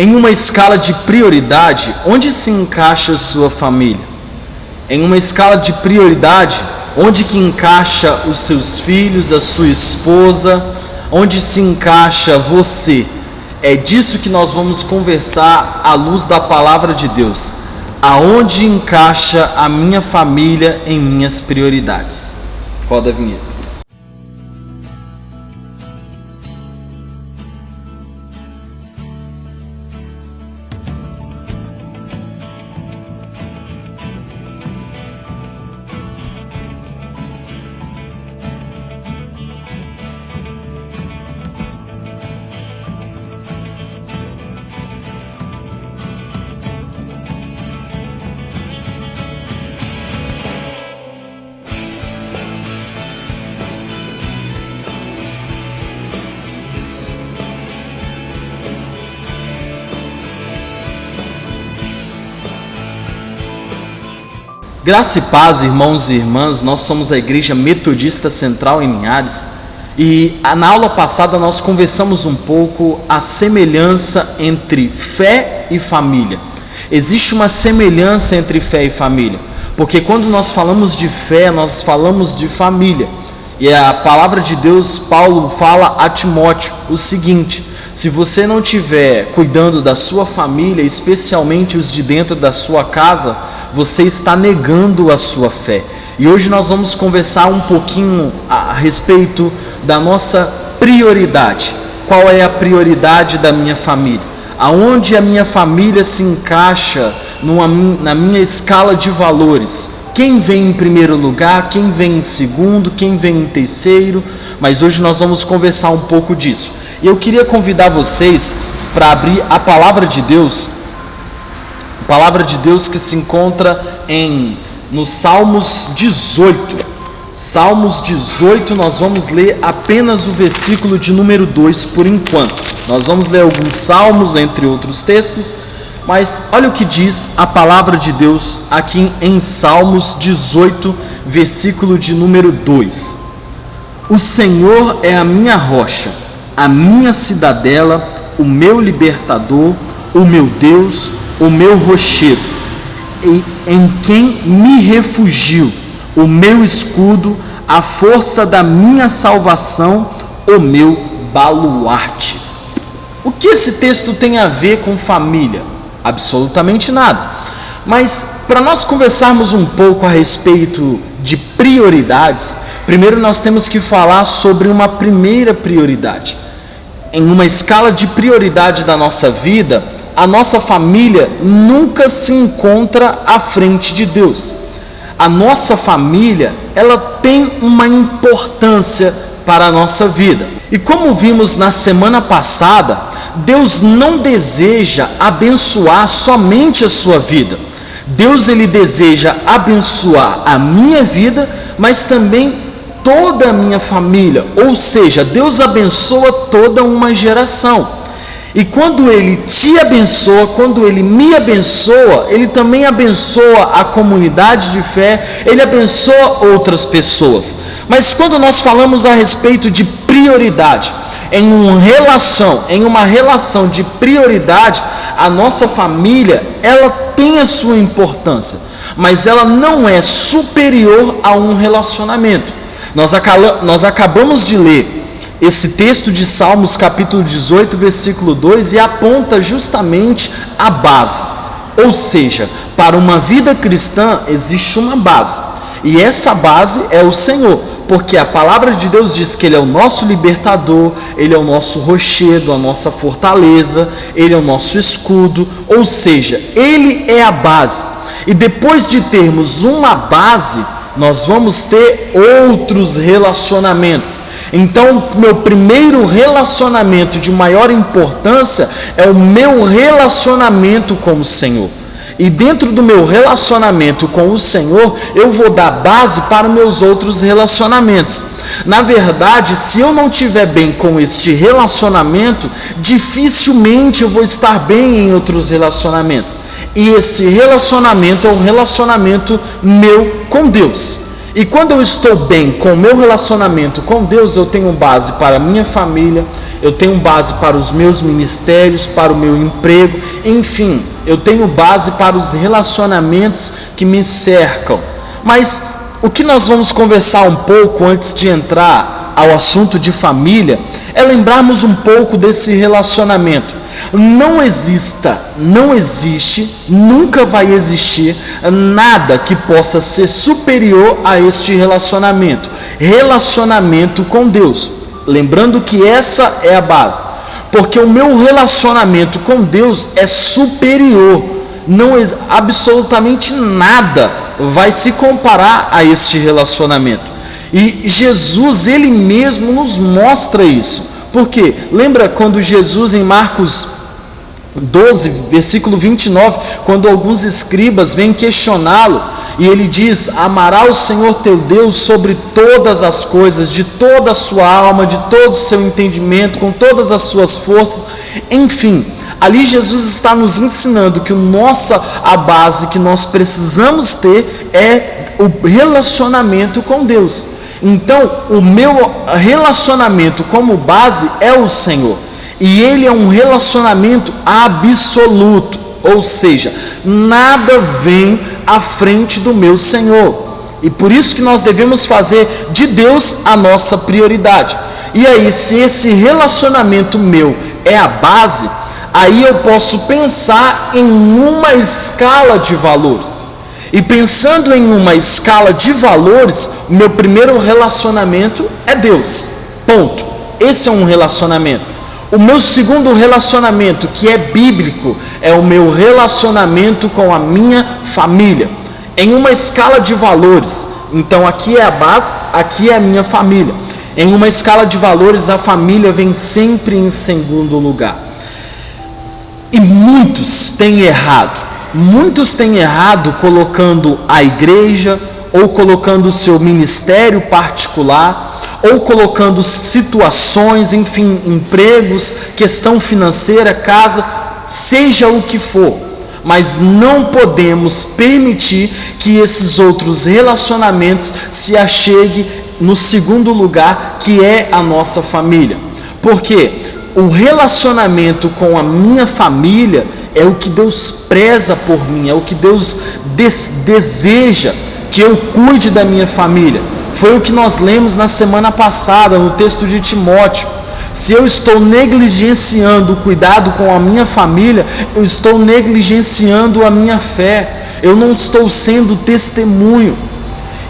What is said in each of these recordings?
Em uma escala de prioridade, onde se encaixa a sua família? Em uma escala de prioridade, onde que encaixa os seus filhos, a sua esposa? Onde se encaixa você? É disso que nós vamos conversar à luz da palavra de Deus. Aonde encaixa a minha família em minhas prioridades? Roda a vinheta. Graça e paz, irmãos e irmãs, nós somos a Igreja Metodista Central em Linhares e na aula passada nós conversamos um pouco a semelhança entre fé e família. Existe uma semelhança entre fé e família, porque quando nós falamos de fé, nós falamos de família. E a palavra de Deus, Paulo fala a Timóteo o seguinte: se você não estiver cuidando da sua família, especialmente os de dentro da sua casa, você está negando a sua fé. E hoje nós vamos conversar um pouquinho a respeito da nossa prioridade. Qual é a prioridade da minha família? Aonde a minha família se encaixa na minha escala de valores? Quem vem em primeiro lugar, quem vem em segundo, quem vem em terceiro? Mas hoje nós vamos conversar um pouco disso. E eu queria convidar vocês para abrir a palavra de Deus que se encontra no Salmos 18. Salmos 18, nós vamos ler apenas o versículo de número 2 por enquanto. Nós vamos ler alguns salmos, entre outros textos, mas olha o que diz a palavra de Deus aqui em Salmos 18, versículo de número 2. O Senhor é a minha rocha, a minha cidadela, o meu libertador, o meu Deus, o meu rochedo, em quem me refugio, o meu escudo, a força da minha salvação, o meu baluarte. O que esse texto tem a ver com família? Absolutamente nada. Mas para nós conversarmos um pouco a respeito de prioridades, primeiro nós temos que falar sobre uma primeira prioridade. Em uma escala de prioridade da nossa vida, a nossa família nunca se encontra à frente de Deus. A nossa família, ela tem uma importância para a nossa vida. E como vimos na semana passada, Deus não deseja abençoar somente a sua vida. Deus, ele deseja abençoar a minha vida, mas também toda a minha família. Ou seja, Deus abençoa toda uma geração. E quando Ele te abençoa, quando Ele me abençoa, Ele também abençoa a comunidade de fé, Ele abençoa outras pessoas. Mas quando nós falamos a respeito de prioridade, em uma relação de prioridade, a nossa família, ela tem a sua importância, mas ela não é superior a um relacionamento. Nós acabamos de ler esse texto de Salmos capítulo 18, versículo 2, e aponta justamente a base. Ou seja, para uma vida cristã existe uma base, e essa base é o Senhor, porque a palavra de Deus diz que Ele é o nosso libertador, Ele é o nosso rochedo, a nossa fortaleza, Ele é o nosso escudo, ou seja, Ele é a base. E depois de termos uma base, nós vamos ter outros relacionamentos. Então, meu primeiro relacionamento de maior importância é o meu relacionamento com o Senhor. E dentro do meu relacionamento com o Senhor, eu vou dar base para meus outros relacionamentos. Na verdade, se eu não estiver bem com este relacionamento, dificilmente eu vou estar bem em outros relacionamentos. E esse relacionamento é um relacionamento meu com Deus. E quando eu estou bem com o meu relacionamento com Deus, eu tenho base para a minha família, eu tenho base para os meus ministérios, para o meu emprego, enfim, eu tenho base para os relacionamentos que me cercam. Mas o que nós vamos conversar um pouco antes de entrar ao assunto de família é lembrarmos um pouco desse relacionamento. Não existe, nunca vai existir nada que possa ser superior a este relacionamento com Deus. Lembrando que essa é a base, porque o meu relacionamento com Deus é superior, absolutamente nada vai se comparar a este relacionamento. E Jesus, ele mesmo nos mostra isso. Porque lembra quando Jesus, em Marcos 12, versículo 29, quando alguns escribas vêm questioná-lo, e ele diz: amará o Senhor teu Deus sobre todas as coisas, de toda a sua alma, de todo o seu entendimento, com todas as suas forças. Enfim, ali Jesus está nos ensinando que a base que nós precisamos ter é o relacionamento com Deus. Então, o meu relacionamento como base é o Senhor. E ele é um relacionamento absoluto, ou seja, nada vem à frente do meu Senhor. E por isso que nós devemos fazer de Deus a nossa prioridade. E aí, se esse relacionamento meu é a base, aí eu posso pensar em uma escala de valores. E pensando em uma escala de valores, o meu primeiro relacionamento é Deus. Ponto. Esse é um relacionamento. O meu segundo relacionamento, que é bíblico, é o meu relacionamento com a minha família. Em uma escala de valores, então aqui é a base, aqui é a minha família. Em uma escala de valores, a família vem sempre em segundo lugar. E muitos têm errado colocando a igreja, ou colocando o seu ministério particular, ou colocando situações, enfim, empregos, questão financeira, casa, seja o que for. Mas não podemos permitir que esses outros relacionamentos se acheguem no segundo lugar, que é a nossa família. Porque o relacionamento com a minha família é o que Deus preza por mim, é o que Deus deseja que eu cuide da minha família. Foi o que nós lemos na semana passada, no texto de Timóteo. Se eu estou negligenciando o cuidado com a minha família, eu estou negligenciando a minha fé, eu não estou sendo testemunho.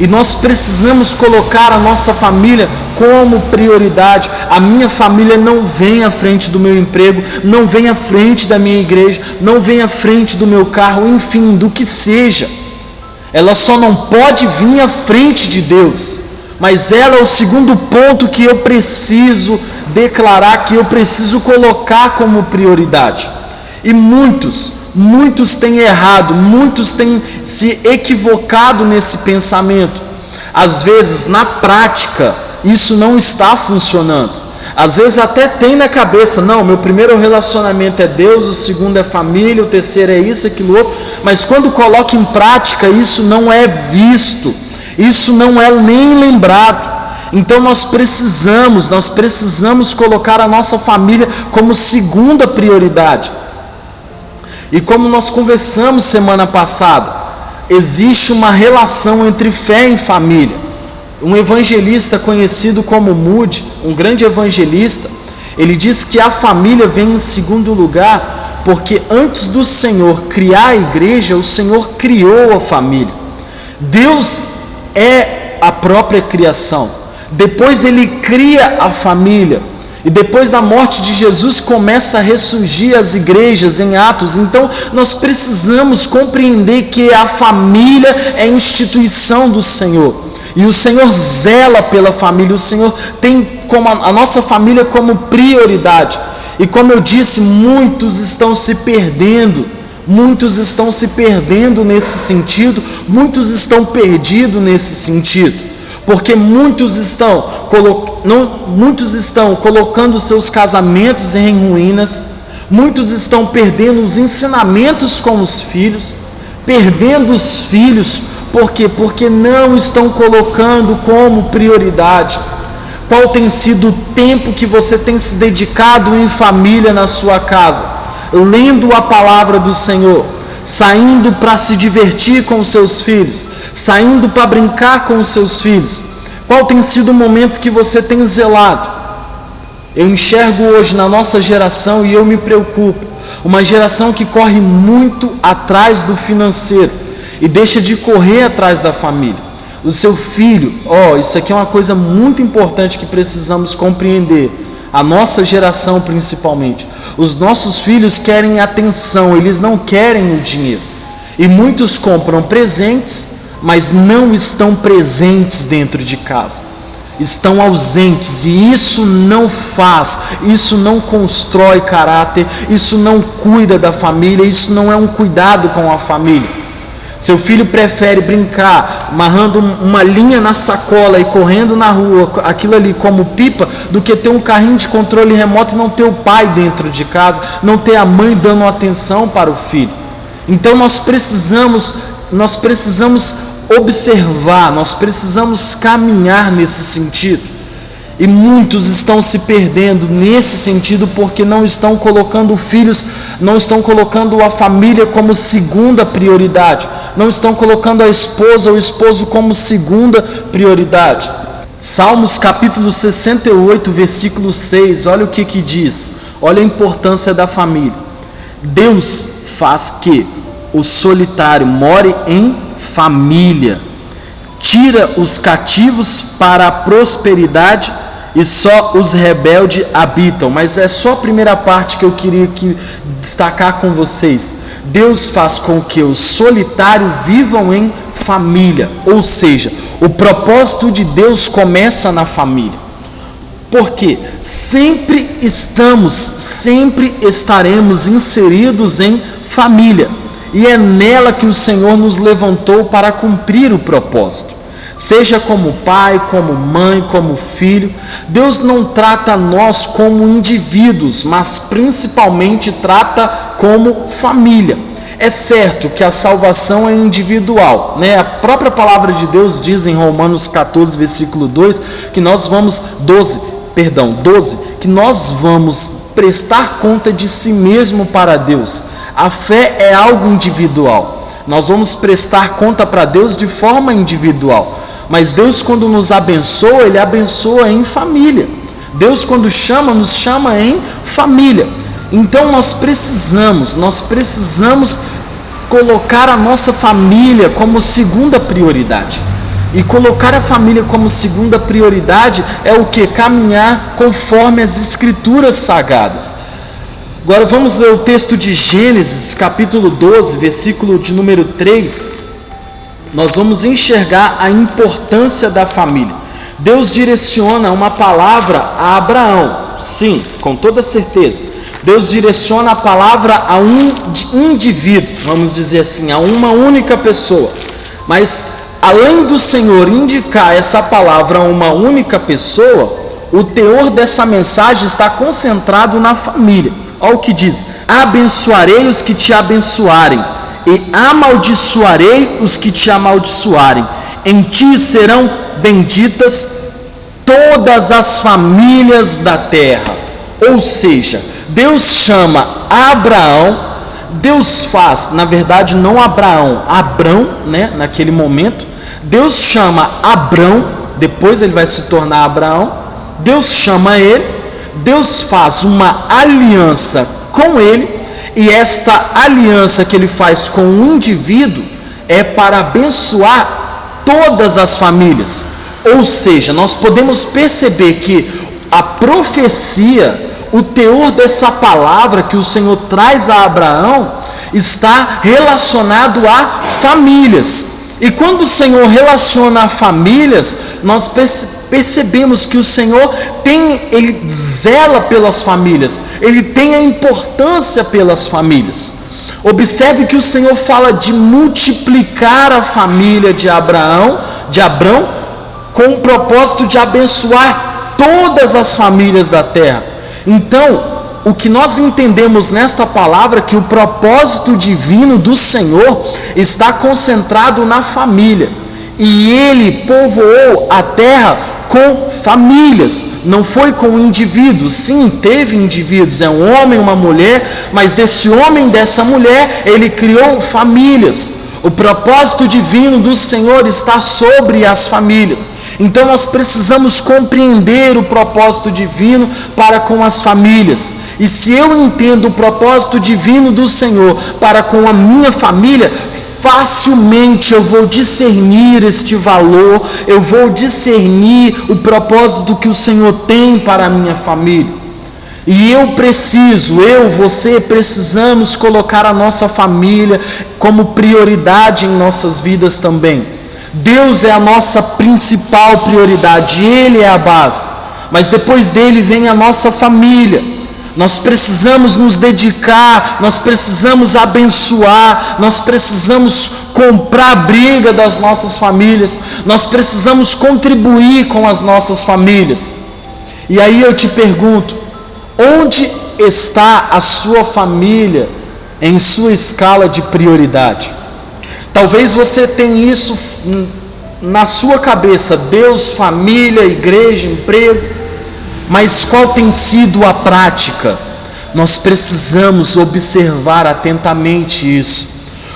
E nós precisamos colocar a nossa família como prioridade. A minha família não vem à frente do meu emprego, não vem à frente da minha igreja, não vem à frente do meu carro, enfim, do que seja. Ela só não pode vir à frente de Deus. Mas ela é o segundo ponto que eu preciso declarar, que eu preciso colocar como prioridade. E muitos têm errado, muitos têm se equivocado nesse pensamento. Às vezes, na prática, isso não está funcionando. Às vezes até tem na cabeça: não, meu primeiro relacionamento é Deus, o segundo é família, o terceiro é isso, aquilo outro. Mas quando coloca em prática, isso não é visto, isso não é nem lembrado. Então nós precisamos colocar a nossa família como segunda prioridade. E como nós conversamos semana passada, existe uma relação entre fé e família. Um evangelista conhecido como Moody, um grande evangelista, ele diz que a família vem em segundo lugar, porque antes do Senhor criar a igreja, o Senhor criou a família. Deus é a própria criação. Depois ele cria a família. E depois da morte de Jesus começa a ressurgir as igrejas em Atos. Então nós precisamos compreender que a família é a instituição do Senhor. E o Senhor zela pela família. O Senhor tem como a nossa família como prioridade. E como eu disse, muitos estão se perdendo nesse sentido. Muitos estão perdidos nesse sentido. Porque muitos estão colocando seus casamentos em ruínas, muitos estão perdendo os ensinamentos com os filhos, perdendo os filhos Por quê? Porque não estão colocando como prioridade. Qual tem sido o tempo que você tem se dedicado em família na sua casa? Lendo a palavra do Senhor, saindo para se divertir com os seus filhos, saindo para brincar com os seus filhos. Qual tem sido o momento que você tem zelado? Eu enxergo hoje na nossa geração e eu me preocupo, uma geração que corre muito atrás do financeiro e deixa de correr atrás da família. O seu filho, isso aqui é uma coisa muito importante que precisamos compreender, a nossa geração principalmente. Os nossos filhos querem atenção, eles não querem o dinheiro. E muitos compram presentes, mas não estão presentes dentro de casa. Estão ausentes, e isso não constrói caráter, isso não cuida da família, isso não é um cuidado com a família. Seu filho prefere brincar amarrando uma linha na sacola e correndo na rua, aquilo ali como pipa, do que ter um carrinho de controle remoto e não ter o pai dentro de casa, não ter a mãe dando atenção para o filho. Então nós precisamos observar, nós precisamos caminhar nesse sentido. E muitos estão se perdendo nesse sentido porque não estão colocando filhos, não estão colocando a família como segunda prioridade, não estão colocando a esposa ou o esposo como segunda prioridade. Salmos capítulo 68, versículo 6, olha o que diz, olha a importância da família. Deus faz que o solitário more em família, tira os cativos para a prosperidade e só os rebeldes habitam. Mas é só a primeira parte que eu queria destacar com vocês. Deus faz com que os solitários vivam em família, ou seja, o propósito de Deus começa na família. Porque sempre estaremos inseridos em família, e é nela que o Senhor nos levantou para cumprir o propósito. Seja como pai, como mãe, como filho, Deus não trata nós como indivíduos, mas principalmente trata como família. É certo que a salvação é individual, né? A própria palavra de Deus diz em Romanos 14, versículo 2, que nós vamos, 12, que nós vamos prestar conta de si mesmo para Deus. A fé é algo individual. Nós vamos prestar conta para Deus de forma individual. Mas Deus, quando nos abençoa, Ele abençoa em família. Deus, quando nos chama em família. Então nós precisamos colocar a nossa família como segunda prioridade. E colocar a família como segunda prioridade é o que? Caminhar conforme as Escrituras Sagradas. Agora vamos ler o texto de Gênesis, capítulo 12, versículo de número 3. Nós vamos enxergar a importância da família. Deus direciona uma palavra a Abraão, sim, com toda certeza. Deus direciona a palavra a um indivíduo, vamos dizer assim, a uma única pessoa. Mas além do Senhor indicar essa palavra a uma única pessoa, o teor dessa mensagem está concentrado na família. Olha o que diz: abençoarei os que te abençoarem, e amaldiçoarei os que te amaldiçoarem. Em ti serão benditas todas as famílias da terra. Ou seja, Deus chama Abraão, Deus faz, na verdade não Abraão, né, naquele momento, Deus chama Abrão, depois ele vai se tornar Abraão, Deus chama ele, Deus faz uma aliança com ele, e esta aliança que ele faz com um indivíduo é para abençoar todas as famílias. Ou seja, nós podemos perceber que a profecia, o teor dessa palavra que o Senhor traz a Abraão, está relacionado a famílias. E quando o Senhor relaciona a famílias, nós percebemos que o Senhor ele zela pelas famílias, ele tem a importância pelas famílias. Observe que o Senhor fala de multiplicar a família de Abrão, com o propósito de abençoar todas as famílias da terra. Então, o que nós entendemos nesta palavra, que o propósito divino do Senhor está concentrado na família. E Ele povoou a terra com famílias, não foi com indivíduos. Sim, teve indivíduos, é um homem, uma mulher, mas desse homem, dessa mulher, Ele criou famílias. O propósito divino do Senhor está sobre as famílias. Então nós precisamos compreender o propósito divino para com as famílias. E se eu entendo o propósito divino do Senhor para com a minha família, facilmente eu vou discernir este valor, eu vou discernir o propósito que o Senhor tem para a minha família. E você precisamos colocar a nossa família como prioridade em nossas vidas também. Deus é a nossa principal prioridade, Ele é a base, mas depois dele vem a nossa família. Nós precisamos nos dedicar, nós precisamos abençoar, nós precisamos comprar a briga das nossas famílias, nós precisamos contribuir com as nossas famílias. E aí eu te pergunto, onde está a sua família em sua escala de prioridade? Talvez você tenha isso na sua cabeça: Deus, família, igreja, emprego. Mas qual tem sido a prática? Nós precisamos observar atentamente isso.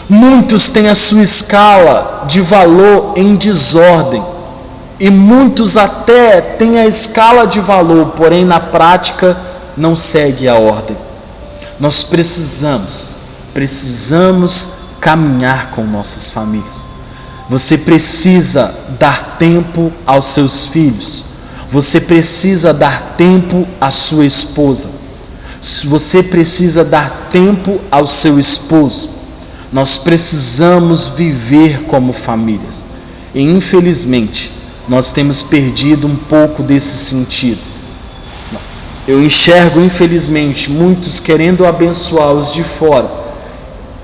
Muitos têm a sua escala de valor em desordem, e muitos até têm a escala de valor, porém na prática não segue a ordem. Nós precisamos caminhar com nossas famílias. Você precisa dar tempo aos seus filhos, você precisa dar tempo à sua esposa, você precisa dar tempo ao seu esposo. Nós precisamos viver como famílias, e infelizmente nós temos perdido um pouco desse sentido. Eu enxergo, infelizmente, muitos querendo abençoar os de fora,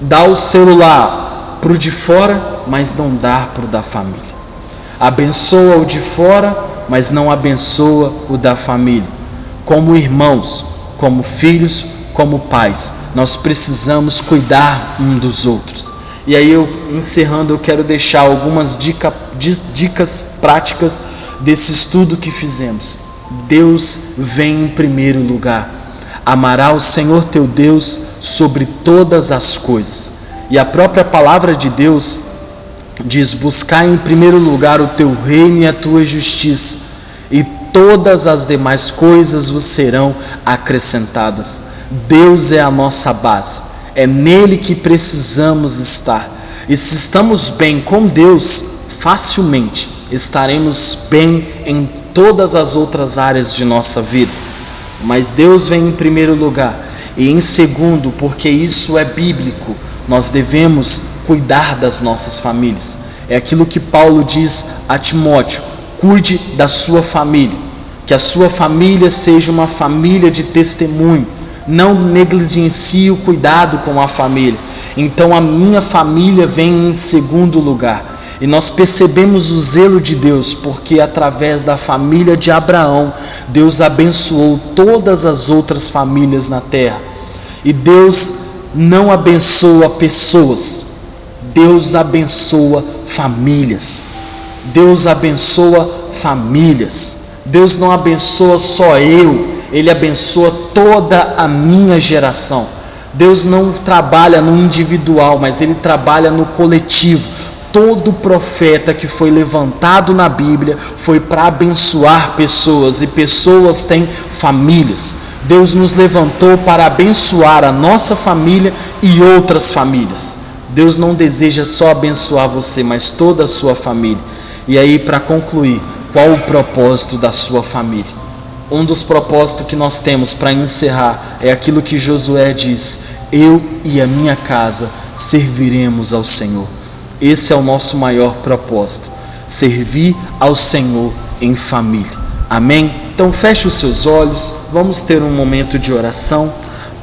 dá o celular para o de fora, mas não dá para o da família. Abençoa o de fora, mas não abençoa o da família. Como irmãos, como filhos, como pais, nós precisamos cuidar um dos outros. E aí, encerrando, eu quero deixar algumas dicas práticas desse estudo que fizemos. Deus vem em primeiro lugar. Amará o Senhor teu Deus sobre todas as coisas. E a própria palavra de Deus diz: buscar em primeiro lugar o teu reino e a tua justiça, e todas as demais coisas vos serão acrescentadas. Deus é a nossa base, é nele que precisamos estar. E se estamos bem com Deus, facilmente estaremos bem em todas as outras áreas de nossa vida. Mas Deus vem em primeiro lugar. E em segundo, porque isso é bíblico, nós devemos cuidar das nossas famílias. É aquilo que Paulo diz a Timóteo: cuide da sua família, que a sua família seja uma família de testemunho, não negligencie o cuidado com a família. Então a minha família vem em segundo lugar. E nós percebemos o zelo de Deus, porque através da família de Abraão, Deus abençoou todas as outras famílias na terra. E Deus não abençoa pessoas, Deus abençoa famílias. Deus abençoa famílias. Deus não abençoa só eu, Ele abençoa toda a minha geração. Deus não trabalha no individual, mas Ele trabalha no coletivo. Todo profeta que foi levantado na Bíblia foi para abençoar pessoas, e pessoas têm famílias. Deus nos levantou para abençoar a nossa família e outras famílias. Deus não deseja só abençoar você, mas toda a sua família. E aí, para concluir, qual o propósito da sua família? Um dos propósitos que nós temos para encerrar é aquilo que Josué diz: eu e a minha casa serviremos ao Senhor. Esse é o nosso maior propósito, servir ao Senhor em família. Amém? Então feche os seus olhos, vamos ter um momento de oração.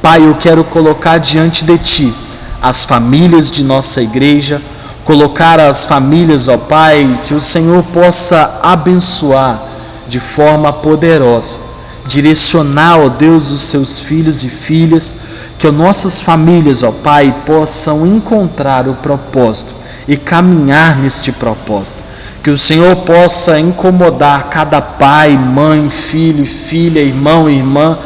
Pai, eu quero colocar diante de Ti as famílias de nossa igreja, colocar as famílias, ó Pai, que o Senhor possa abençoar de forma poderosa, direcionar, ó Deus, os seus filhos e filhas, que as nossas famílias, ó Pai, possam encontrar o propósito e caminhar neste propósito. Que o Senhor possa incomodar cada pai, mãe, filho, filha, irmão e irmã,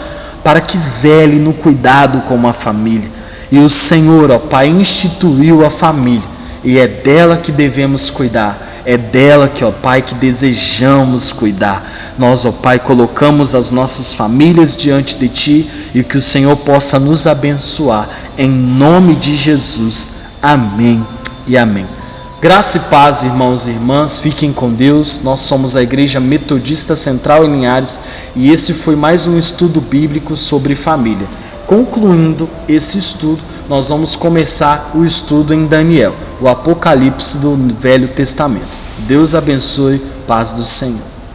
para que zele no cuidado com a família. E o Senhor, ó Pai, instituiu a família, e é dela que devemos cuidar. É dela que, ó Pai, que desejamos cuidar. Nós, ó Pai, colocamos as nossas famílias diante de Ti, e que o Senhor possa nos abençoar. Em nome de Jesus. Amém e amém. Graça e paz, irmãos e irmãs, fiquem com Deus. Nós somos a Igreja Metodista Central em Linhares, e esse foi mais um estudo bíblico sobre família. Concluindo esse estudo, nós vamos começar o estudo em Daniel, o Apocalipse do Velho Testamento. Deus abençoe, paz do Senhor.